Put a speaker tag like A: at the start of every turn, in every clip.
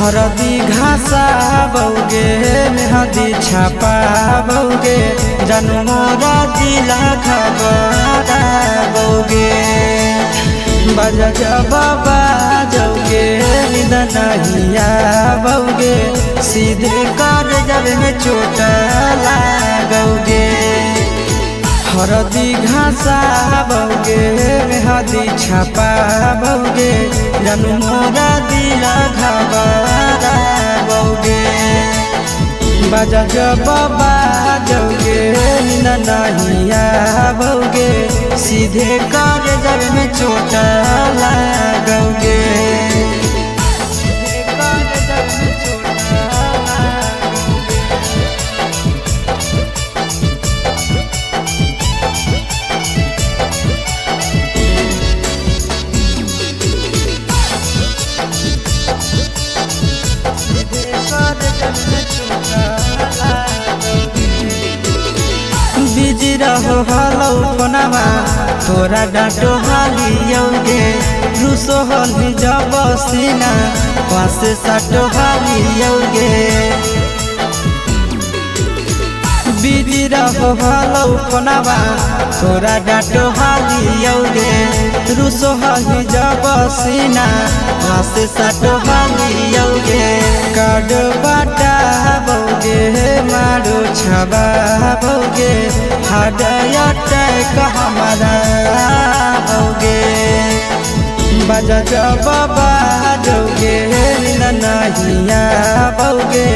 A: हरदी घासा बौगे मेहदी छापा बौगे जनमोरा जिला खबरा बौगे बजा जबाबा जौगे निदनहिया बौगे सीधे कर जब में चोट लागोगे। हरदी घासा बौगे मेहदी छापा बौगे जनमोरा दिला घबरा बौगे बजा जबाबा जौगे नहिया बौगे सीधे कर जब में चोट लागोगे। बिजी रहो हलो फोनवा तोरा डांटो हालियोगे रूसो हली जब सीना पास साटो हालियोगे। बिजी रहो हलो फोनवा तोरा डांटो हालियोगे रूसो हली जब सीना पास साटो हालियोगे। कार्ड बाटा बौगे मारो छबा बौगे हार्ट हमारा बौगे बजा जबाबा जौगे नहिया बौगे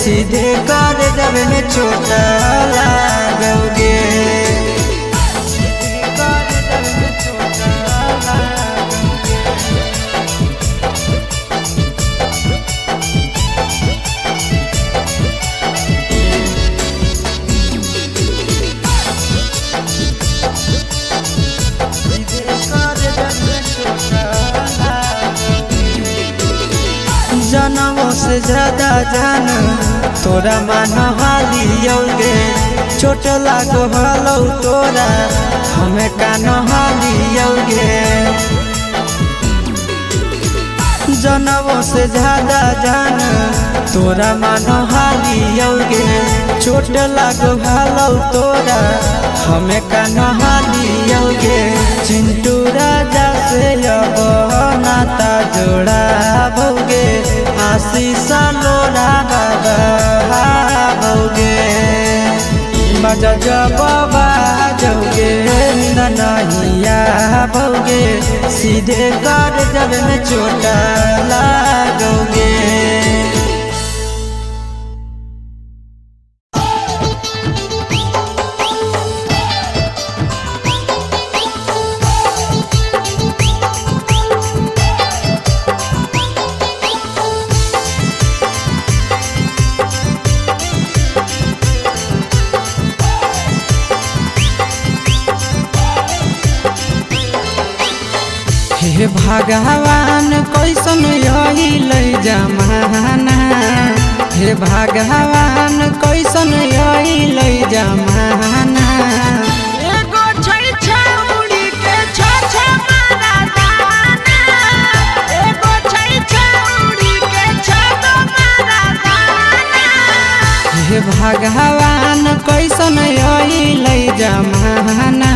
A: सीधे कर जब में चोट लागोगे। जनमों से ज्यादा जान तोरा मान हालियोगे चोट लागो हलो तोरा हमें कान हालियोगे। जनमों से ज्यादा जान तोरा मान हालियोगे चोट लागो हलो तोरा हमें कान हालियोगे। चिंटू राजा से अब नाता जोड़ा बौगे आशीष लोरा बाबा बौगे बजा जबाबा जौगे नहिया बौगे सीधे कर जब में चोट लागोगे। हे भगवान कैसन यही जमाना हे भगवान कैसन यही जमाना।
B: एगो छै छौरी के छ मारा दाना एगो छै छौरी के छ मारा दाना।
A: हे भगवान कैसन यही जमाना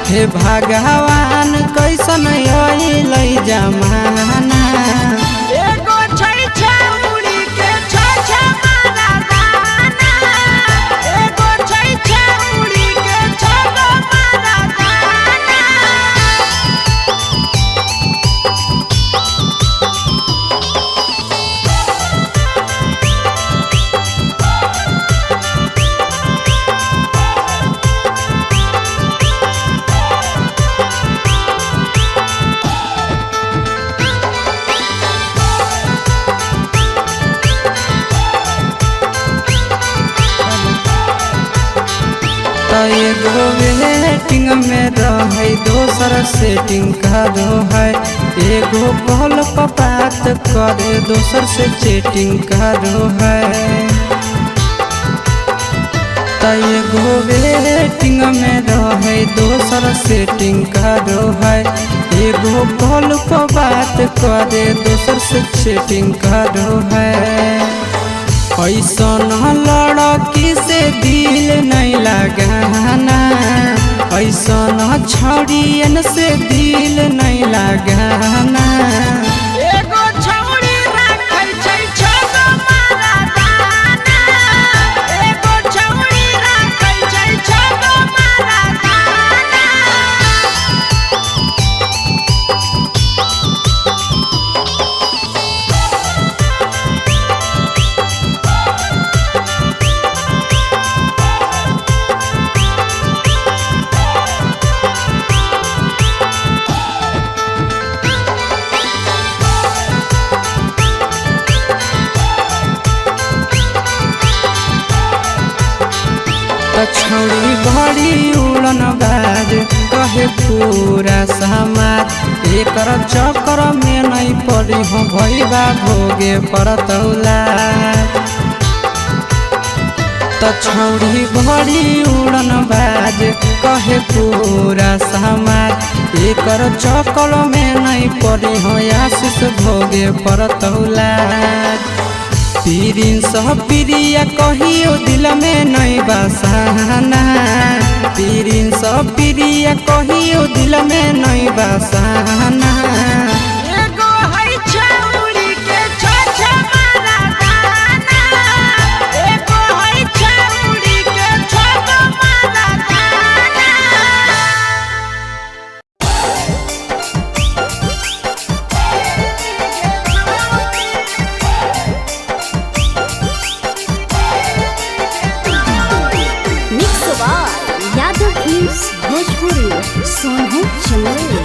A: हे भगवान कैसन यही जमाना।
B: एगो छै छौरी के छ मारा दाना एगो छै छौरी के छ मारा दाना।
A: एगो वेटिंग में रहे दोसर सेटिंग करो है एगो कॉल पर बात करे दोसर से चैटिंग करो है। एगो वेटिंग में रहे दोसर सेटिंग करो है एगो कॉल पर बात करे दोसर से चैटिंग करो है। ऐसन लड़की से दिल नहीं लगाना, ऐसन छड़ियन से दिल नहीं लगाना।
B: एगो छौड़ी राखै छै छगो मारा दाना, एगो छौड़ी राखै छै छगो मारा दाना।
A: छौड़ी बड़ी उड़न बाज कहे पूरा समाज, एकर चक्कर में नहीं पड़ी हो भैया भोगे पड़तौला। छौड़ी बड़ी उड़न बाज कहे पूरा समाज, एकर चक्कर में नहीं पड़ी हो आशीष भोगे पड़तौला। पीरिन सह प्रिया कहियो दिल में नहीं बसाना, पीरिन सह प्रिया कहियो दिल में नहीं बसाना।
B: एगो है छौड़ी के छ मारा दाना, एगो है छौड़ी के छगो मारा दाना।
C: यादव फिल्म्स भोजपुरी सोनू चंदेल।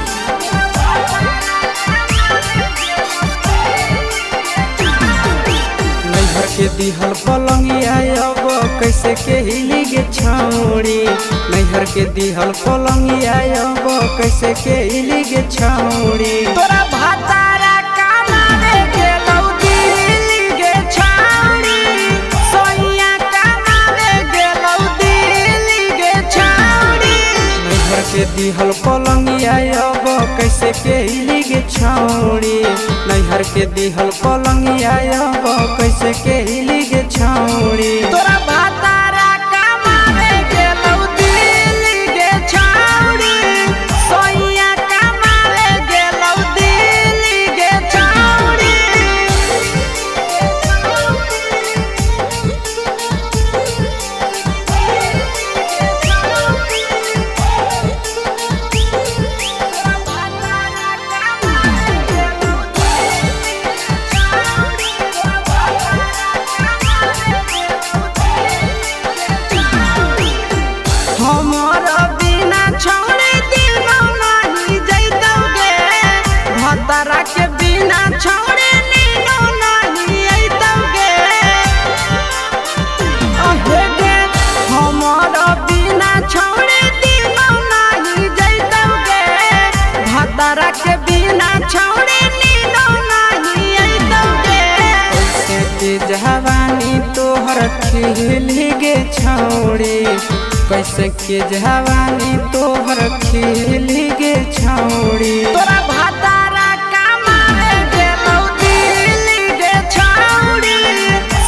A: नैहर के दिहल पलंगिया अब कैसे के हिली गे छौड़ी, नैहर के दिहल पलंगिया अब कैसे के हिली गे छौड़ी।
B: तोरा भातारा कमावे गेलौ दिल्ली गे छौड़ी, सोइया कमावे गेलौ दिल्ली गे छौड़ी।
A: नैहर के दिहल पलंगिया अब कैसे के हिली गे छौड़ी, नैहर के दिहल पलंगिया अब कैसे के हिली गे छौड़ी।
B: तोरा भातारा कमावे गेलौ दिल्ली गे छौड़ी, सोइया कमावे गेलौ दिल्ली गे छौड़ी। हमर बिना छौड़ी दिनो नहीं जैतौगे, भतरा के बिना छौड़ी नीनो नहीं अइतौगे। अहे गे हमर बिना छौड़ी दिनो नहीं जैतौगे, भतरा के बिना छौड़ी नीनो नहीं अइतौगे।
A: कैसे के जवानी तोहर खिली गे छौड़ी, कैसे के जवानी तोहर खिली गे छौड़ी।
B: तोरा भातारा कमावे गेलौ दिल्ली गे छौड़ी,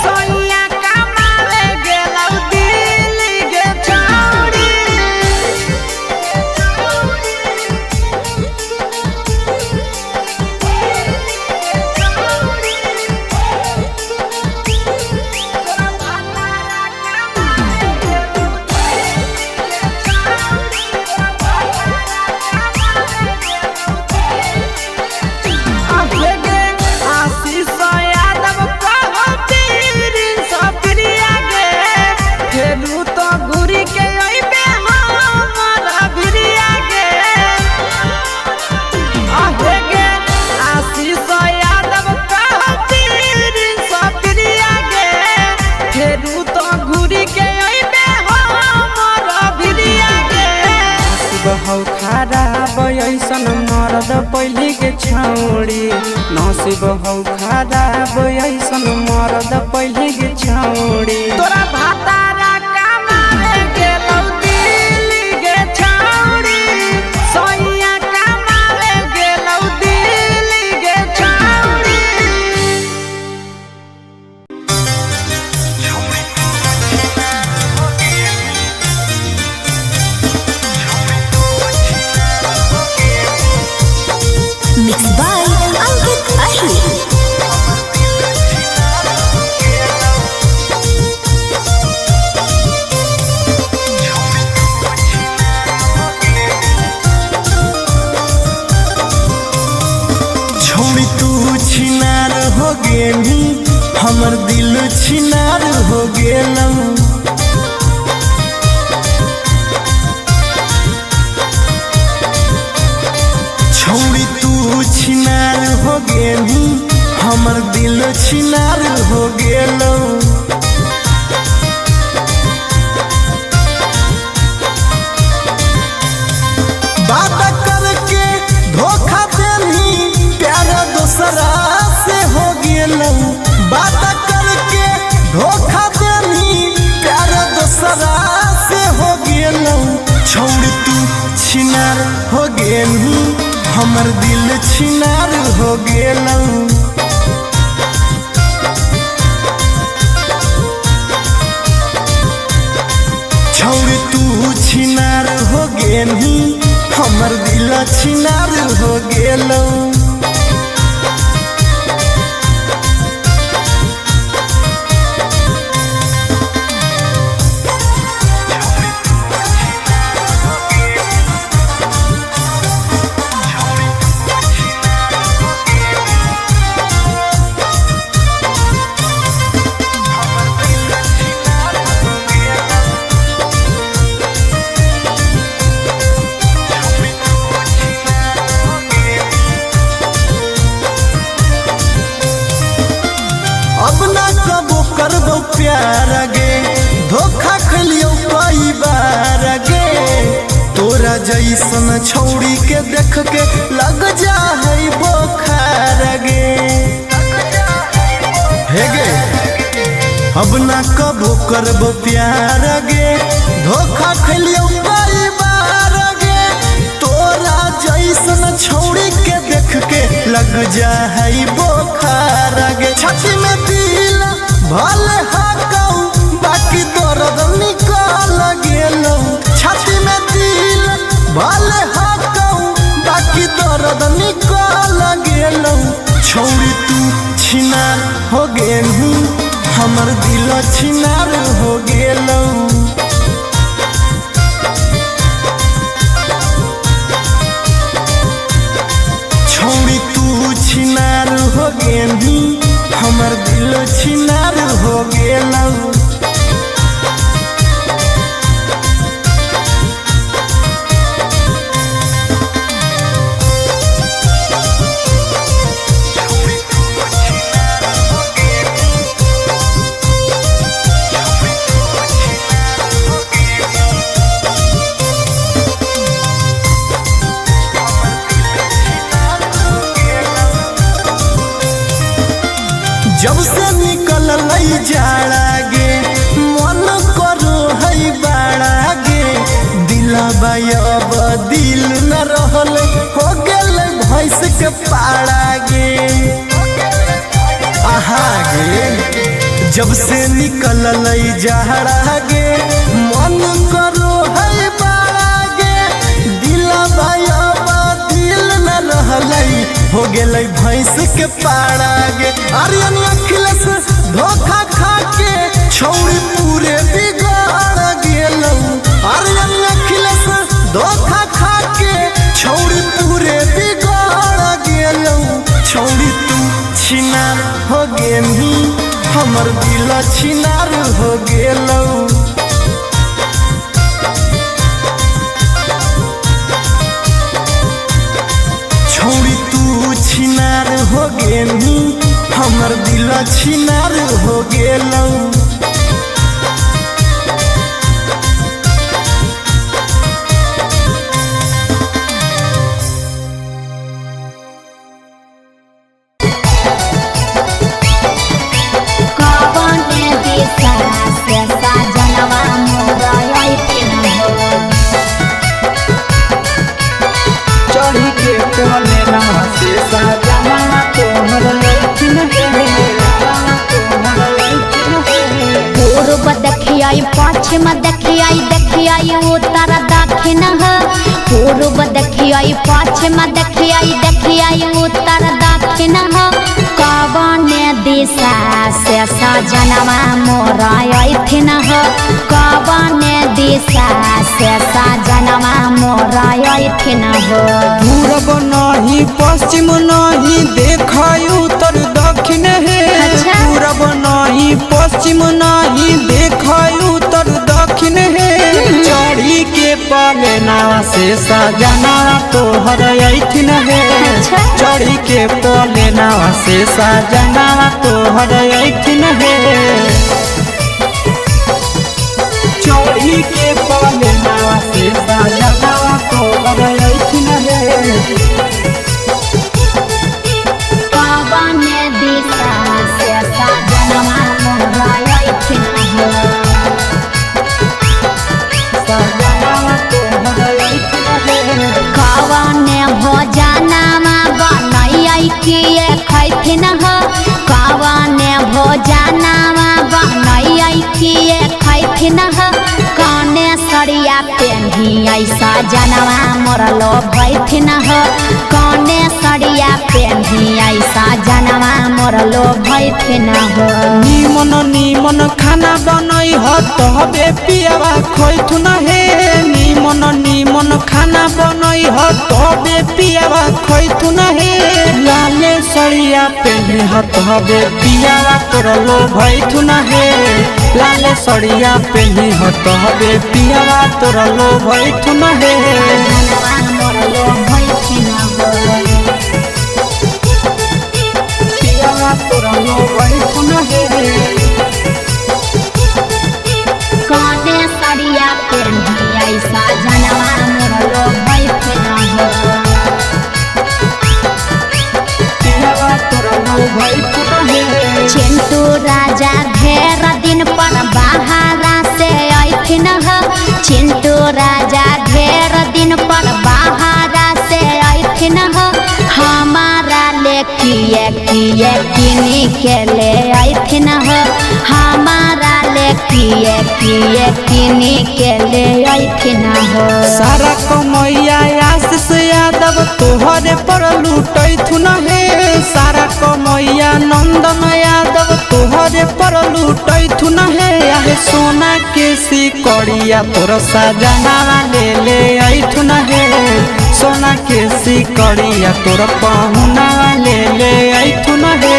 B: सोइया कमावे गेलौ दिल्ली गे छौड़ी।
A: बहौ खराब ऐसन मरद पहली के छौड़ी, नसीब हौ खराब ऐसन मरद पहली के छौड़ी।
B: तोरा भातारा कमावे गेलौ दिल्ली गे छौड़ी, सोइया कमावे गे
D: गेनी हमर दिल छिनार हो गेलौ। छौड़ी तू छिनार हो गेनी हमर दिल छिनार हो गेलौ। बात करके धोखा देनी प्यार दूसरा से हो गेलौ। बात करके धोखा देनी प्यार दूसरा से हो गेलौ। छौड़ी तू छिनार हो गेनी हमर दिल छिनार हो गेलौ। छौड़ी तू छिनार हो गेनी हमर दिल छिनार हो गेलौ। अब ना कबो करबो प्यार गे धोखा खलियो कई बार गे। तोरा जैसन छौड़ी के देख के लग जा है बोखार गे। हे गे अब ना कबो करबो प्यार गे धोखा खलियो कई बार गे। तोरा जैसन छौड़ी के देख के लग जा है बोखार गे। छाती में दिल भले हाकौ बाकी दर्द निकल गेलौ। छाती में दिल भले हाकौ बाकी दर्द निकल गेलौ। छौड़ी तू छिनार हो गेलू हमर दिल छिनार हो गेलौ। छौड़ी तू छिनार हो गेनी हमर दिल छिनार हो गेलौ। जब से निकल लई जाड़ा गे मन करो है बाड़ा गे। दिलबा अब दिल न रहल हो गेल भैंस के पाड़ा गे। आहा गे जब से निकल लई जाड़ा गे मन करो है बाड़ा गे। दिलबा अब दिल न रहल हो गेलै भैंस के पाड़ा गे। आर्यन अखिलेश धोखा खा के छौड़ी पूरे बिगाड़ गेलौ। आर्यन अखिलेश धोखा खा के छौड़ी पूरे बिगाड़ गेलौ। छौड़ी तू छिनार हो गेनी हमर दिल छिनार हो गेलौ। छौड़ी तू छिनार हो गेनी हमर दिल छिनार हो गेलौ।
B: चढ़ी के कोने नवा से साजना तोहर लैकिन
C: पूर्व देखियाई पश्चिम देखियाई उत्तर दक्षिण पूर्व देखियाई पश्चिम देखियाई उत्तर दक्षिण कवन दिशा से सजनवा मोरा अइथिन कवन दिशा से सजनवा मोरा अइथिन
A: पूरब नहीं पश्चिम नहीं देखाई उत्तर दक्षिण है पश्चिम नहीं देख उत्तर दक्षिण है चढ़ी के पलेना से सजना तोहर ऐठिन है चढ़ी के पलेना से सजना तोहर ऐठिन है
B: चोरी के पलेना से सजना तोहर ऐठिन है
C: कवन दिशा से सजनवा मोरा ऐठिन है
B: सजना तोहर ऐठिन है
C: कवन भोजनमा बनैयै कि खैथिन ह कवन भोजनमा बनैयै कि खैथिन ह कने सरिया पेन्हियै सजनवा मोर लो भैथिन ह कने सरिया पेन्हियै सजनवा मोर लो भैथिन ह
A: निमन निमन खाना बनई ह तबे पियावा खैथुन हे निमन निमन खाना बनई ह तबे पियावा खैथुन हे लाले सड़िया पेन्हे ह तबे पियावा तोरलो भैथुन हे लाले सड़िया पेन्हे ह तबे पियावा तोरलो भैथुन हे
C: सजनवा मोर लो भैथिन ह
B: पियावा तोरलो भैथुन हे
C: कने सरिया पेन्हियै सजनवा मोर लो भैथिन ह
B: पियावा तोरलो भैथुन हे
C: चिंटू राजा ढेर दिन पर बाहरा से ऐठिन ह चिंटू राजा ढेर दिन पर बाहरा से ऐठिन ह हमारा ले किए किए किनी के ले ऐठिन ह हमारा ले किए किए किनी के ले ऐठिन ह
A: सारा कमैया आशीष यादव तोहरे पर लूटैथुन हे सारा कमैया नंदन यादव तोहरे पर लूटैथुन हे आहे सोना के सिकड़िया तोर सजना ले ऐठुन हे सोना के सिकड़िया तोर पहुना ले ऐठुन हे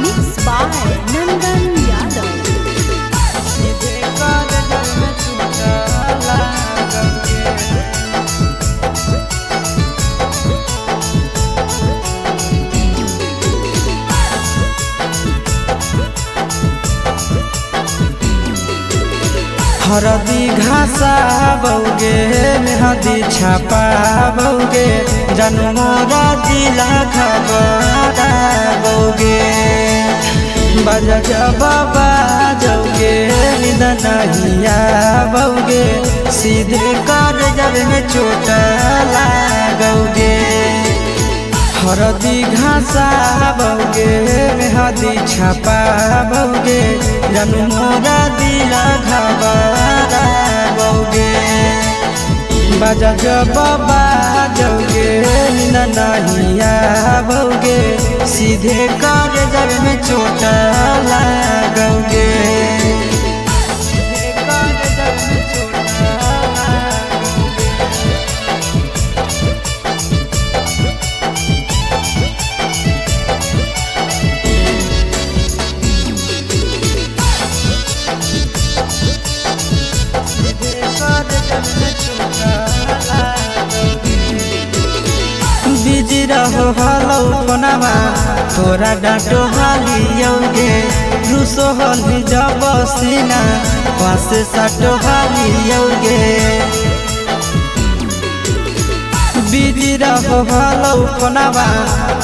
E: Mixed by Nandan Yadav.
A: हरदी घासा बौगे मेहदी छापा बौगे जनमोरा जिला खबरा बौगे बजा बाबा जौगे निदनहिया बौगे सीधे कर जब में चोट लागोगे हरदी घासा बौगे मेहदी छापा बौगे जनमोरा दिला घबरा बौगे बजा बाबा जौगे नहिया बौगे सीधे कर जब में चोट लागोगे बिजी रहो हलो फोनमा तोरा डांटो हालियोगे रूसो हली जब सीना पास साटो हालियोगे बिजी रहो हलो फोनमा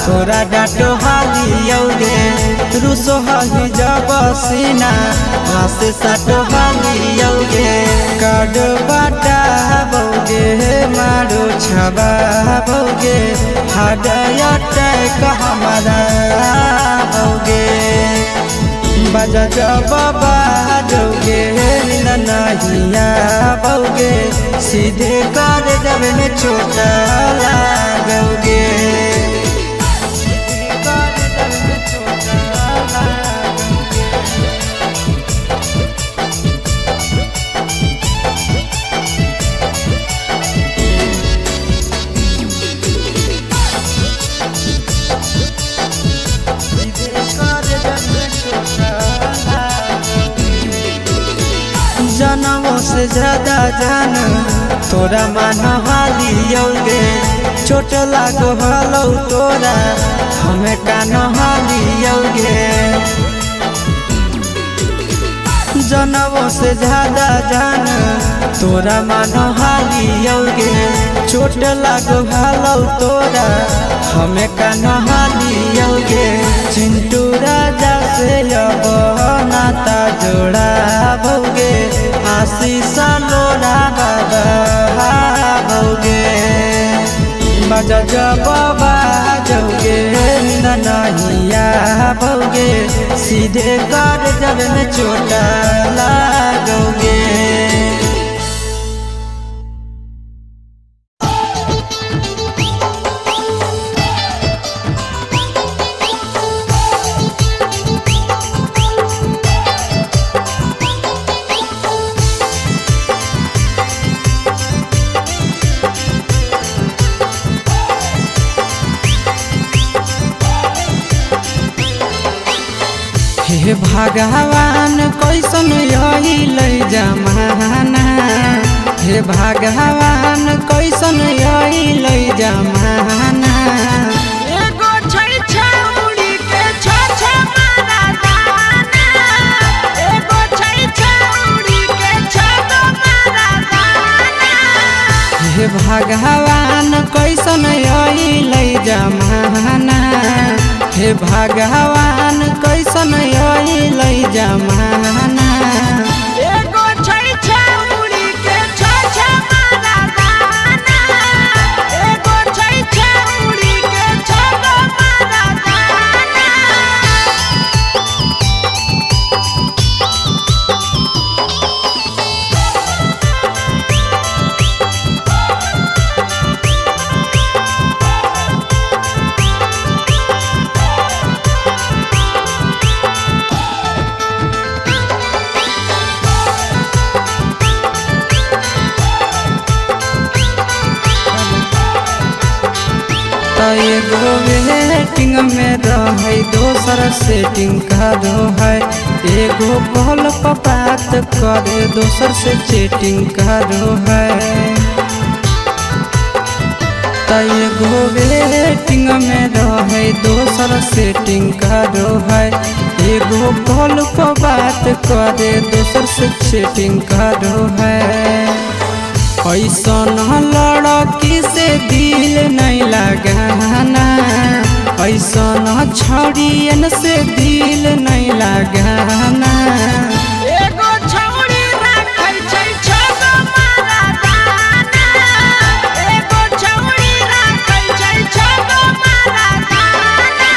A: तोरा डांटो हालियोगे रूसो हली जब सीना पास साटो हालियोगे काडो बाटा बौगे मारो छबा बौगे हाडया टैक हमारा बौगे बजा बाबा जौगे नहिया बौगे सीधे कर जब में चोट लागोगे से ज्यादा जान तोरा मानहालियोगे चोट लागो हलो तोरा हमें का नहालियोगे जनवों से ज्यादा जान तोरा मानहालियोगे चोट लागो हलो तोरा हमें का नहालियोगे चिंटू राजा से अब नाता जोड़ा भोगे आशीष लोड़ा बाबा भोगे बजा जब बाजोगे नहिया भोगे सीधे कर जब में चोट लागोगे। हे भगवान कैसन यही लई जमाना हे भगवान कैसन यही लई जमाना
B: एगो छै छौड़ी के छ मारा दाना एगो छै छौड़ी के छ मारा दाना
A: हे भगवान कैसन यही लई जमाना हे भगवान कैसन यही लई जमाना
B: एगो छै छौड़ी के छ मारा दाना एगो छै छौड़ी के छ मारा दाना
A: एगो वेटिंग में रहे दोसर सेटिंग करो है एगो कॉल पर बात करे दोसर से चैटिंग करो है एगो वेटिंग में रहे दोसर सेटिंग करो है एगो कॉल पर बात करे दोसर से चैटिंग करो है ऐसन लड़की से दिल नहीं लगाना ऐसन छड़ियन से दिल नहीं लगाना
B: एगो छौड़ी राखै छै छ मारा दाना एगो छौड़ी राखै छै छ मारा दाना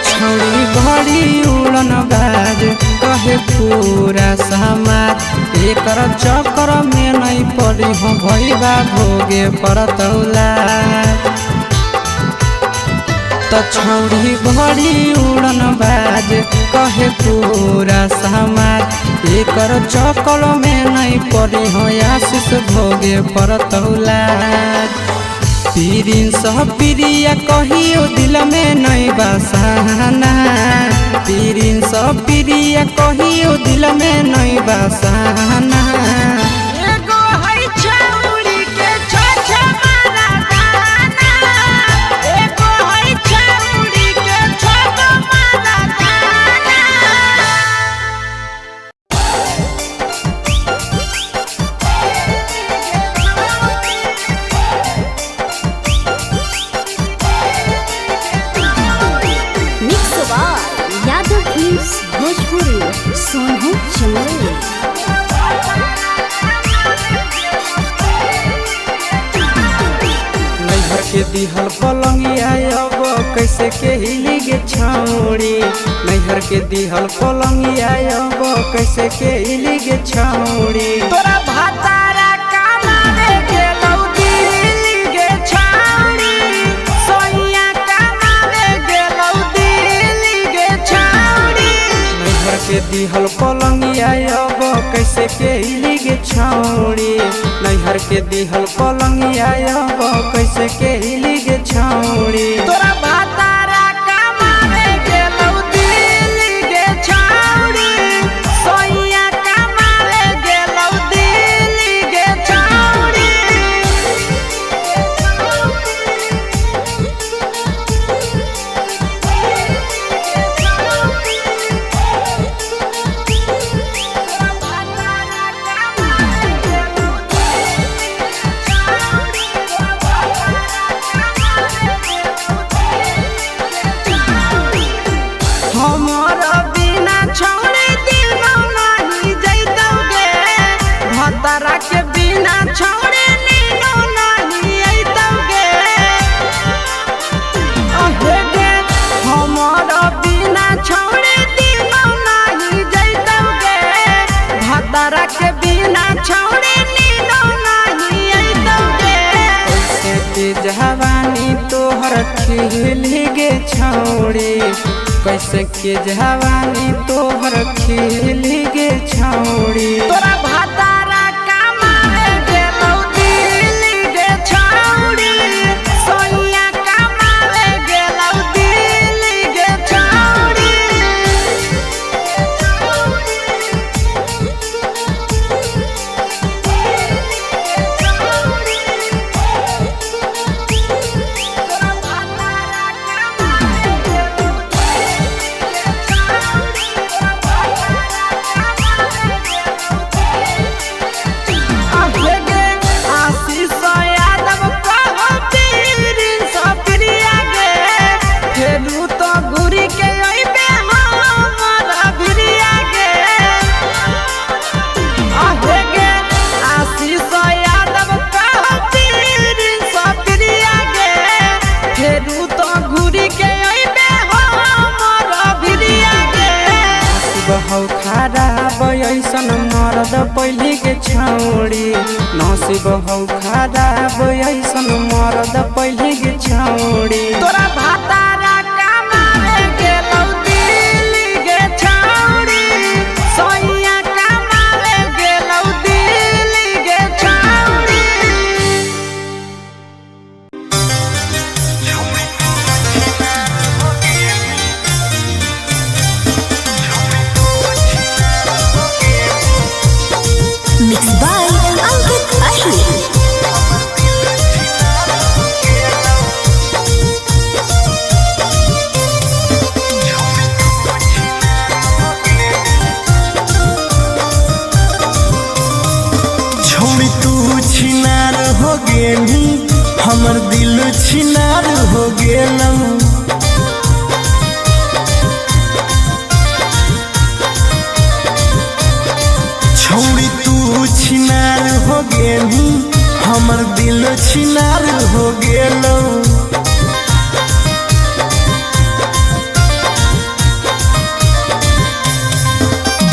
A: छौड़ी बड़ी उड़न बाज कहे पूरा समाज एकर चक्कर में नहीं पड़ी हो भैया भोगे परतौला छौड़ी बड़ी उड़न बाज कहे पूरा समाज एकर चक्कर में नहीं पड़ी हो आशीष भोगे परतौला पीरिन सह प्रिया कहियो दिल में नहीं बसाना पीरिन सह प्रिया कहियो दिल में नहीं बसाना
B: एगो है छौड़ी के छ मारा दाना एगो है छौड़ी के छ मारा दाना
E: भोजपुरी सोनू चंदेल
A: नैहर के दिहल पलंगिया अब कैसे के हिली गे छौड़ी नैहर के दिहल पलंगिया अब कैसे के हिली गे छौड़ी
B: तोरा भातारा कामारे गेलौ दिल्ली
A: दिहल पलंगिया अब कैसे के हिली गे छौड़ी नैहर के दिहल पलंगिया अब कैसे के हिली गे छौड़ी
B: तोरा भातारा कमावे गेलौ दिल्ली गे छौड़ी सोइया कमावे गेलौ दिल्ली गे छौड़ी हमर बिना छौड़ी दिनो नहीं जैतौगे भतरा के बिना छौड़ी नीनो नहीं अइतौगे अहे गे हमर बिना छौड़ी दिनो नहीं जैतौगे भतरा के बिना छौड़ी नीनो नहीं अइतौगे
A: कैसे के जवानी तोहर खिली गे छौड़ी कैसे के जवानी तोहर खिली गे छौड़ी
B: तोरा भातारा कमावे गेलौ दिल्ली गे छौड़ी सोइया कमावे गेलौ दिल्ली गे छौड़ी आशीष यादव कहो पीरिन सप्रिया गे फेरू तो घुरी के अइबे हमरा भिरिया गे आहे गे आशीष यादव कहो पीरिन सप्रिया गे फेरू तो घुरी के अइबे हमरा भिरिया गे
A: बहु खराब ऐसन मरद पहली के छौड़ी नसीब हौ खराब ऐसन मरद पहली के छौड़ी
B: तोरा भातारा कमावे गेलौ दिल्ली गे छौड़ी सोइया कमावे गेलौ दिल्ली गे छौड़ी
E: Mixed by Ankit Ahir.
D: छोड़ी तू छिनार हो गेली हमर दिल छिनार हो गेलौ छोड़ी तू छिनार हो गेली हमर दिल छिनार हो गेलौ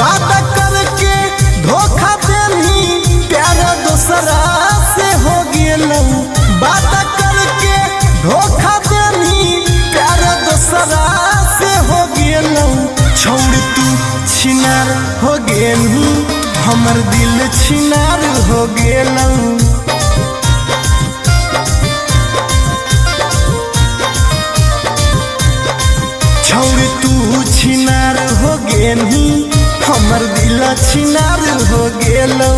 D: बात करके धोखा देनी प्यार दूसरा से हो गेलौ बात करके धोखा देनी प्यार दूसरा से हो गेलौ छोड़ तू छिनार हो गेलू हमर दिल छिनार हो गेलौ छोड़ तू छिनार हो गेलू हमर दिल छिनार हो गेलौ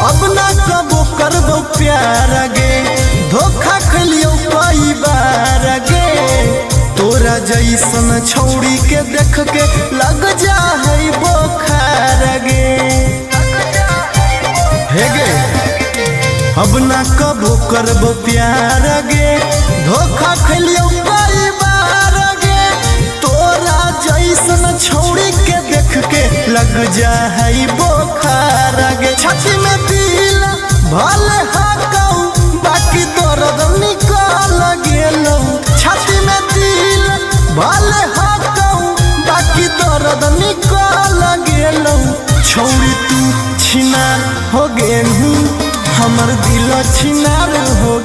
D: अब ना कबो करबो प्यार गे धोखा खलियो कई बार गे तोरा जैसन छौड़ी के देख के लग जा है बोखार गे हे गे अब ना कबो करबो प्यार गे धोखा खलियो कई बार गे तो लग जाई बोखार गे छाती में दिल भले हाकऊ बाकी दर्द निकाल गेलौ छाती में दिल भले हाकऊ बाकी दर्द निकाल गेलौ छौरी तू छिनार हो गेलू हमर दिल छिनार हो